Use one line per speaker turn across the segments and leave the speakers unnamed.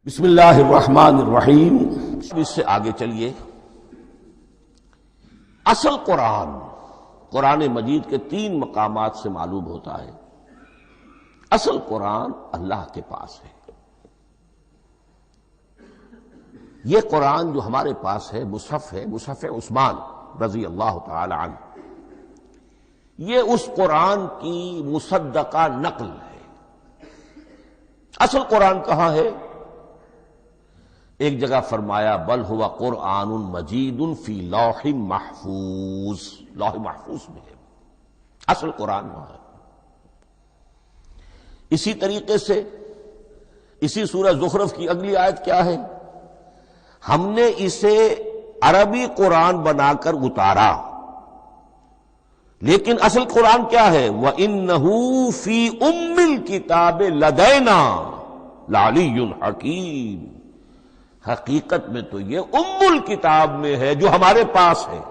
بسم اللہ الرحمن الرحیم۔ اس سے آگے چلیے۔ اصل قرآن مجید کے 3 مقامات سے معلوم ہوتا ہے اصل قرآن اللہ کے پاس ہے۔ یہ قرآن جو ہمارے پاس ہے مصحف عثمان رضی اللہ تعالی عنہ، یہ اس قرآن کی مصدقہ نقل ہے۔ اصل قرآن کہاں ہے؟ ایک جگہ فرمایا بل ہوا قرآن مجید فی لوح محفوظ، لوح محفوظ میں ہے اصل قرآن وہاں ہے۔ اسی طریقے سے اسی سورہ زخرف کی اگلی آیت کیا ہے؟ ہم نے اسے عربی قرآن بنا کر اتارا، لیکن اصل قرآن کیا ہے؟ وَإِنَّهُ فِي أُمِّ الْكِتَابِ لَدَيْنَا لَعَلِيٌّ حَكِيمٌ، حقیقت میں تو یہ الکتاب میں ہے جو ہمارے پاس ہے،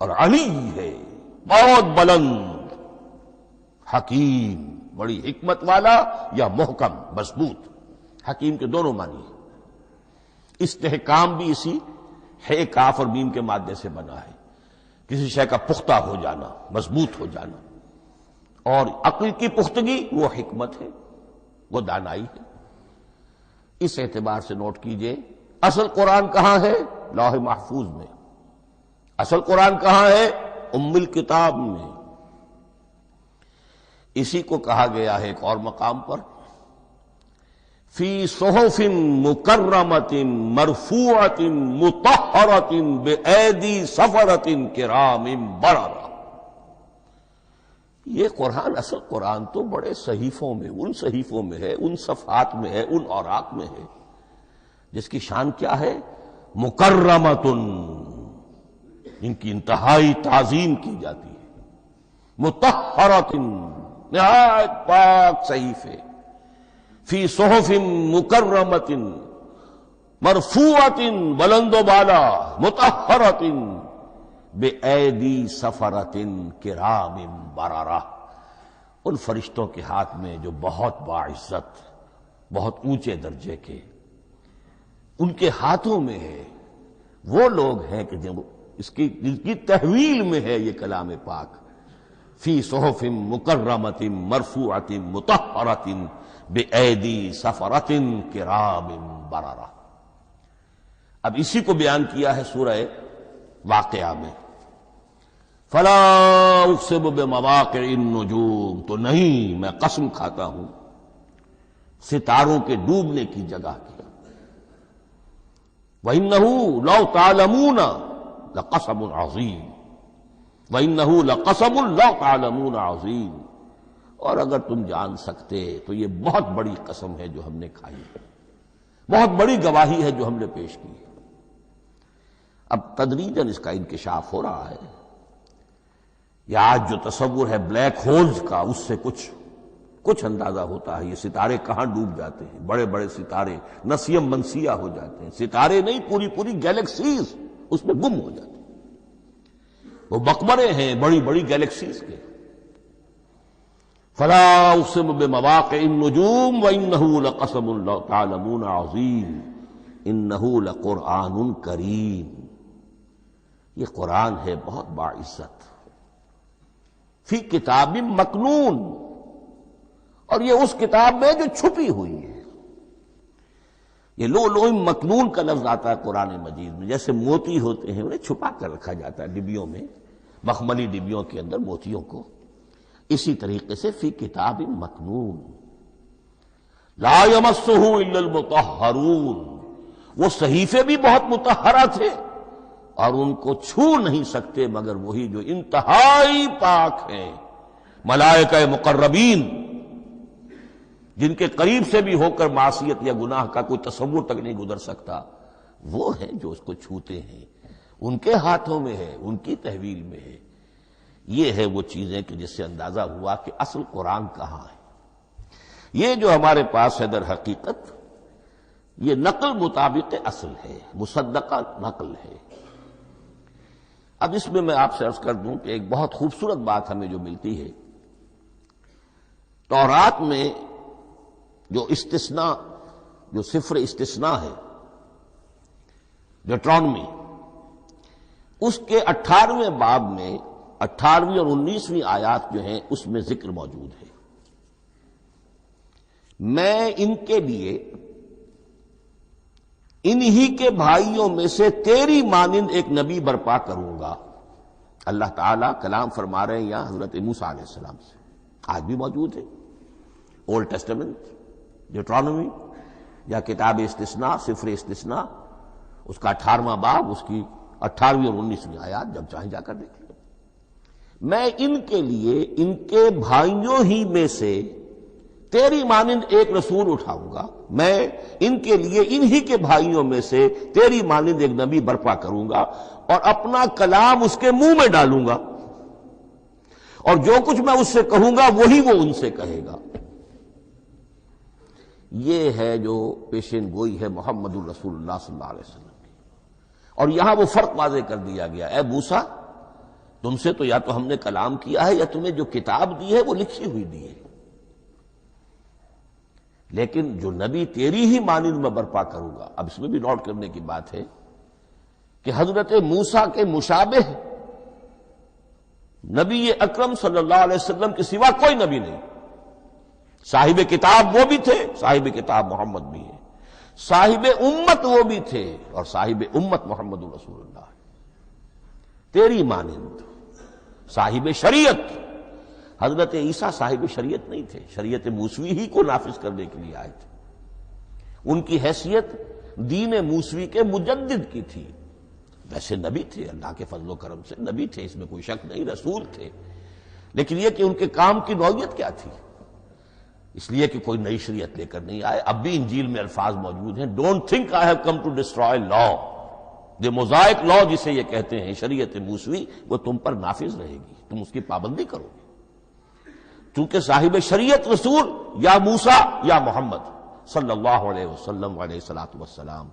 اور علی ہے بہت بلند، حکیم بڑی حکمت والا، یا محکم مضبوط۔ حکیم کے دونوں معنی ہیں۔ استحکام بھی اسی ہے کاف اور میم کے مادے سے بنا ہے، کسی شے کا پختہ ہو جانا، مضبوط ہو جانا، اور عقل کی پختگی وہ حکمت ہے، وہ دانائی ہے۔ اس اعتبار سے نوٹ کیجئے اصل قرآن کہاں ہے؟ لوح محفوظ میں۔ اصل قرآن کہاں ہے؟ ام الکتاب میں۔ اسی کو کہا گیا ہے ایک اور مقام پر فی صحف مکرمۃ مرفوعۃ مطہرۃ بأیدی سفرۃ کرام بررہ۔ یہ قرآن، اصل قرآن تو بڑے صحیفوں میں، ان صحیفوں میں ہے، ان صفحات میں ہے، ان اوراق میں ہے، جس کی شان کیا ہے؟ مکرمۃ، ان کی انتہائی تعظیم کی جاتی ہے۔ مطہرۃ، نہایت پاک صحیفے۔ فی صحف مکرمۃ، مرفوعۃ بلند و بالا، مطہرۃ بِأَيْدِي سَفَرَةٍ کرام بررہ، ان فرشتوں کے ہاتھ میں جو بہت باعزت، بہت اونچے درجے کے، ان کے ہاتھوں میں ہے۔ وہ لوگ ہیں کہ جن کی تحویل میں ہے یہ کلام پاک۔ فی صحف مکرمۃ مرفوعۃ مطہرۃ بِأَيْدِي سَفَرَةٍ کرام بررہ۔ اب اسی کو بیان کیا ہے سورہ واقعہ میں، فلا اقسم بمواقع النجوم، تو نہیں، میں قسم کھاتا ہوں ستاروں کے ڈوبنے کی جگہ کی۔ وَإِنَّهُ لَوْ تَعْلَمُونَ لَقَسَمٌ عَظِيمٌ، وَإِنَّهُ لَقَسَمٌ لَوْ تَعْلَمُونَ عَظِيمٌ، اور اگر تم جان سکتے تو یہ بہت بڑی قسم ہے جو ہم نے کھائی ہے، بہت بڑی گواہی ہے جو ہم نے پیش کی ہے۔ اب تدریجاً اس کا انکشاف ہو رہا ہے۔ یہ آج جو تصور ہے بلیک ہولز کا، اس سے کچھ اندازہ ہوتا ہے یہ ستارے کہاں ڈوب جاتے ہیں۔ بڑے بڑے ستارے نسیم منسیہ ہو جاتے ہیں، ستارے نہیں، پوری گیلیکسیز اس میں گم ہو جاتے ہیں، وہ مقبرے ہیں بڑی بڑی گیلیکسیز کے۔ فلا اقسم بمواقع النجوم وانه لقسم لو تعلمون عظیم انه لقرآن کریم، یہ قرآن ہے بہت باعزت، فی کتاب مکنون، اور یہ اس کتاب میں جو چھپی ہوئی ہے۔ یہ لؤلؤ مکنون کا لفظ آتا ہے قرآن مجید میں، جیسے موتی ہوتے ہیں انہیں چھپا کر رکھا جاتا ہے ڈبیوں میں، مخملی ڈبیوں کے اندر موتیوں کو، اسی طریقے سے فی کتاب مکنون لا یمسہ الا المطہرون، وہ صحیفے بھی بہت مطہرہ تھے اور ان کو چھو نہیں سکتے مگر وہی جو انتہائی پاک ہیں، ملائکہ مقربین، جن کے قریب سے بھی ہو کر معصیت یا گناہ کا کوئی تصور تک نہیں گزر سکتا، وہ ہیں جو اس کو چھوتے ہیں، ان کے ہاتھوں میں ہے، ان کی تحویل میں ہے۔ یہ ہے وہ چیزیں کہ جس سے اندازہ ہوا کہ اصل قرآن کہاں ہے۔ یہ جو ہمارے پاس ہے در حقیقت یہ نقل مطابق اصل ہے، مصدقہ نقل ہے۔ اب اس میں آپ سے عرض کر دوں کہ ایک بہت خوبصورت بات ہمیں جو ملتی ہے، تورات میں جو استثناء جو صفر استثناء ہے ڈیوٹرانومی، اس کے 18ویں باب میں 18ویں اور 19ویں آیات جو ہیں اس میں ذکر موجود ہے، میں ان کے لیے انہی کے بھائیوں میں سے تیری مانند ایک نبی برپا کروں گا۔ اللہ تعالیٰ کلام فرما رہے ہیں یہاں حضرت موسیٰ علیہ السلام سے، آج بھی موجود ہے۔ اولڈ ٹیسٹمنٹ، ڈیوٹرانومی یا کتاب استثناء، سفر استثناء، اس کا 18واں باب، اس کی 18ویں اور 19ویں آیات، جب چاہیں جا کر دیکھ لیں۔ میں ان کے لیے ان کے بھائیوں ہی میں سے تیری مانند ایک رسول اٹھاؤں گا، میں ان کے لیے انہی کے بھائیوں میں سے تیری مانند ایک نبی برپا کروں گا اور اپنا کلام اس کے منہ میں ڈالوں گا، اور جو کچھ میں اس سے کہوں گا وہی وہ ان سے کہے گا۔ یہ ہے جو پیشین گوئی ہے محمد الرسول اللہ صلی اللہ علیہ وسلم کی۔ اور یہاں وہ فرق واضح کر دیا گیا، اے موسیٰ تم سے تو یا تو ہم نے کلام کیا ہے یا تمہیں جو کتاب دی ہے وہ لکھی ہوئی دی ہے، لیکن جو نبی تیری ہی مانند میں برپا کروں گا۔ اب اس میں بھی نوٹ کرنے کی بات ہے کہ حضرت موسیٰ کے مشابہ نبی اکرم صلی اللہ علیہ وسلم کے سوا کوئی نبی نہیں۔ صاحب کتاب وہ بھی تھے، صاحب کتاب محمد بھی ہے، صاحب امت وہ بھی تھے، اور صاحب امت محمد رسول اللہ ہے، تیری مانند۔ صاحب شریعت، حضرت عیسیٰ صاحب شریعت نہیں تھے، شریعت موسوی ہی کو نافذ کرنے کے لیے آئے تھے۔ ان کی حیثیت دین موسوی کے مجدد کی تھی، ویسے نبی تھے، اللہ کے فضل و کرم سے نبی تھے، اس میں کوئی شک نہیں، رسول تھے، لیکن یہ کہ ان کے کام کی نوعیت کیا تھی، اس لیے کہ کوئی نئی شریعت لے کر نہیں آئے۔ اب بھی انجیل میں الفاظ موجود ہیں، don't think I have come to destroy law, جو موزائک لا جسے یہ کہتے ہیں، شریعت موسوی، وہ تم پر نافذ رہے گی، تم اس کی پابندی کرو گے، چونکہ صاحب شریعت رسول یا موسیٰ یا محمد صلی اللہ علیہ وسلم علیہ الصلوۃ والسلام۔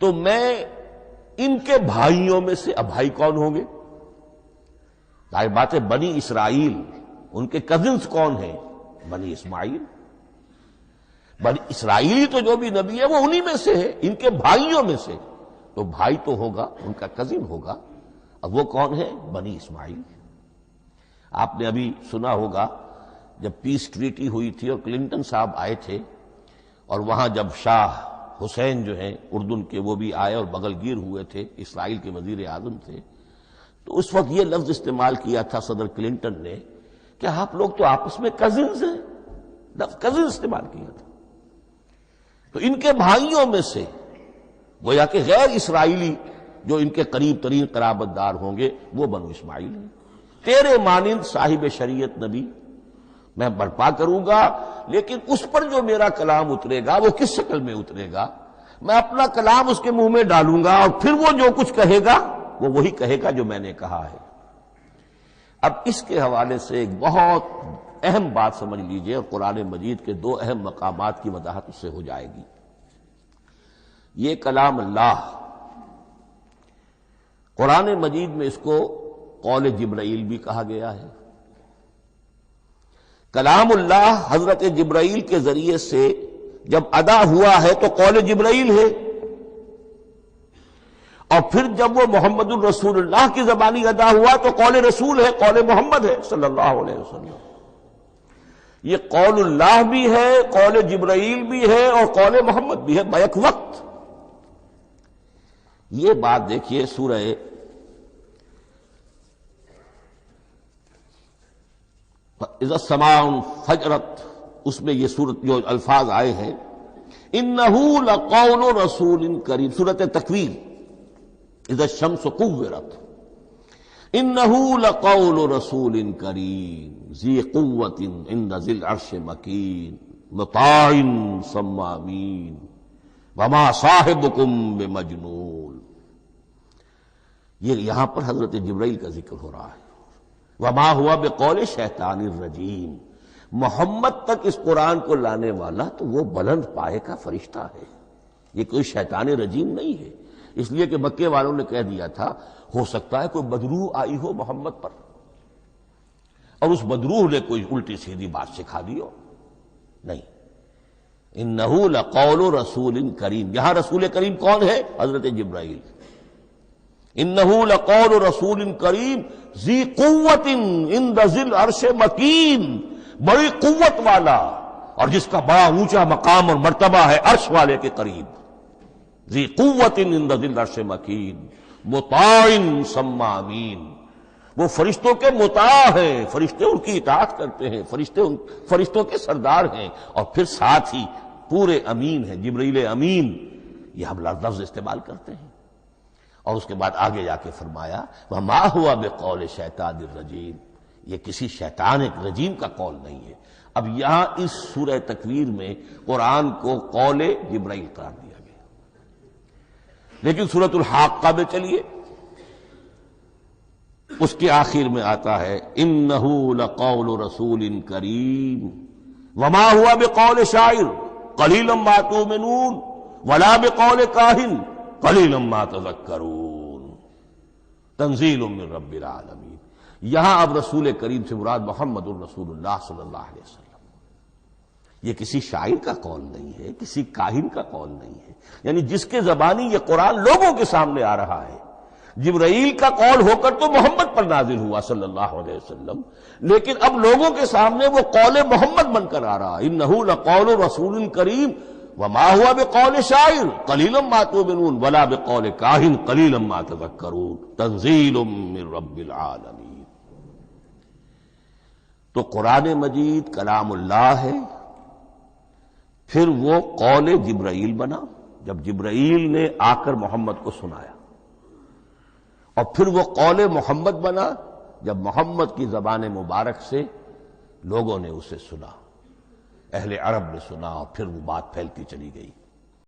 تو میں ان کے بھائیوں میں سے، اب بھائی کون ہوں گے؟ ظاہر بات ہے بنی اسرائیل، ان کے کزنز کون ہیں؟ بنی اسماعیل۔ بنی اسرائیلی تو جو بھی نبی ہے وہ انہی میں سے ہے، ان کے بھائیوں میں سے، تو بھائی تو ہوگا، ان کا کزن ہوگا، اب وہ کون ہے؟ بنی اسماعیل۔ آپ نے ابھی سنا ہوگا جب پیس ٹریٹی ہوئی تھی اور کلنٹن صاحب آئے تھے، اور وہاں جب شاہ حسین جو ہیں اردن کے وہ بھی آئے اور بغل گیر ہوئے تھے، اسرائیل کے وزیر اعظم تھے، تو اس وقت یہ لفظ استعمال کیا تھا صدر کلنٹن نے کہ آپ لوگ تو آپس میں کزنز ہیں، لفظ کزن استعمال کیا تھا۔ تو ان کے بھائیوں میں سے گویا کہ غیر اسرائیلی جو ان کے قریب ترین قرابت دار ہوں گے وہ بنو اسماعیل ہیں۔ تیرے مانند صاحب شریعت نبی میں برپا کروں گا، لیکن اس پر جو میرا کلام اترے گا وہ کس شکل میں اترے گا؟ میں اپنا کلام اس کے منہ میں ڈالوں گا، اور پھر وہ جو کچھ کہے گا وہ وہی کہے گا جو میں نے کہا ہے۔ اب اس کے حوالے سے ایک بہت اہم بات سمجھ لیجئے، اور قرآن مجید کے دو اہم مقامات کی وضاحت اس سے ہو جائے گی۔ یہ کلام اللہ، قرآن مجید میں اس کو قول جبرائیل بھی کہا گیا ہے۔ کلام اللہ حضرت جبرائیل کے ذریعے سے جب ادا ہوا ہے تو قول جبرائیل ہے، اور پھر جب وہ محمد الرسول اللہ کی زبانی ادا ہوا تو قول رسول ہے، قول محمد ہے صلی اللہ علیہ وسلم۔ یہ قول اللہ بھی ہے، قول جبرائیل بھی ہے، اور قول محمد بھی ہے بیک وقت۔ یہ بات دیکھیے سورہ اذا السماء انفجرت، اس میں یہ سورت جو الفاظ آئے ہیں، انہ لقول رسول کریم، سورت تکویر، اذا الشمس کورت، انہ لقول رسول کریم ذی قوت عند ذی العرش مکین مطاع ثم امین وما صاحبکم بمجنون۔ یہ یہاں پر حضرت جبرائیل کا ذکر ہو رہا ہے۔ وما ہوا بقول شیطان الرجیم، محمد تک اس قرآن کو لانے والا تو وہ بلند پائے کا فرشتہ ہے، یہ کوئی شیطان رجیم نہیں ہے۔ اس لیے کہ مکے والوں نے کہہ دیا تھا ہو سکتا ہے کوئی بدروح آئی ہو محمد پر، اور اس بدروح نے کوئی الٹی سیدھی بات سکھا دی ہو، نہیں، انہ لقول رسول کریم، یہاں رسول کریم کون ہے؟ حضرت جبرائیل۔ انہ لقول رسول کریم ذی قوت عند ذی العرش مکین، بڑی قوت والا اور جس کا بڑا اونچا مقام اور مرتبہ ہے عرش والے کے قریب۔ ذی قوت عند ذی العرش مکین مطاع ثم امین، وہ فرشتوں کے مطاع ہیں، فرشتے ان کی اطاعت کرتے ہیں، فرشتوں کے سردار ہیں، اور پھر ساتھ ہی پورے امین ہیں، جبرائیل امین، یہ ہم لفظ استعمال کرتے ہیں۔ اور اس کے بعد آگے جا کے فرمایا وما ہوا بقول شیطان الرجیم، یہ کسی شیطان ایک رجیم کا قول نہیں ہے۔ اب یہاں اس سورہ تکویر میں قرآن کو قول جبرائیل قرار دیا گیا، لیکن سورۃ الحاقہ میں چلیے، اس کے آخر میں آتا ہے انہ لقول رسول کریم وما ہوا بقول شاعر قلیلا ما تؤمنون ولا بقول کاہن قلیلا ما تذکرون تنزیل من رب العالمین۔ یہاں اب رسول کریم سے مراد محمد الرسول اللہ صلی اللہ علیہ وسلم، یہ کسی شاعر کا قول نہیں ہے، کسی کاہن کا قول نہیں ہے، یعنی جس کے زبانی یہ قرآن لوگوں کے سامنے آ رہا ہے۔ جبرائیل کا قول ہو کر تو محمد پر نازل ہوا صلی اللہ علیہ وسلم، لیکن اب لوگوں کے سامنے وہ قول محمد بن کر آ رہا، انہ لقول رسول کریم وما ہوا بقول شاعر قلیلا ما تؤمنون ولا بقول کاہن قلیلا ما تذکرون تنزیل من رب العالمین۔ تو قرآن مجید کلام اللہ ہے، پھر وہ قول جبرائیل بنا جب جبرائیل نے آ کر محمد کو سنایا، اور پھر وہ قول محمد بنا جب محمد کی زبان مبارک سے لوگوں نے اسے سنا، اہل عرب نے سنا، اور پھر وہ بات پھیلتی چلی گئی۔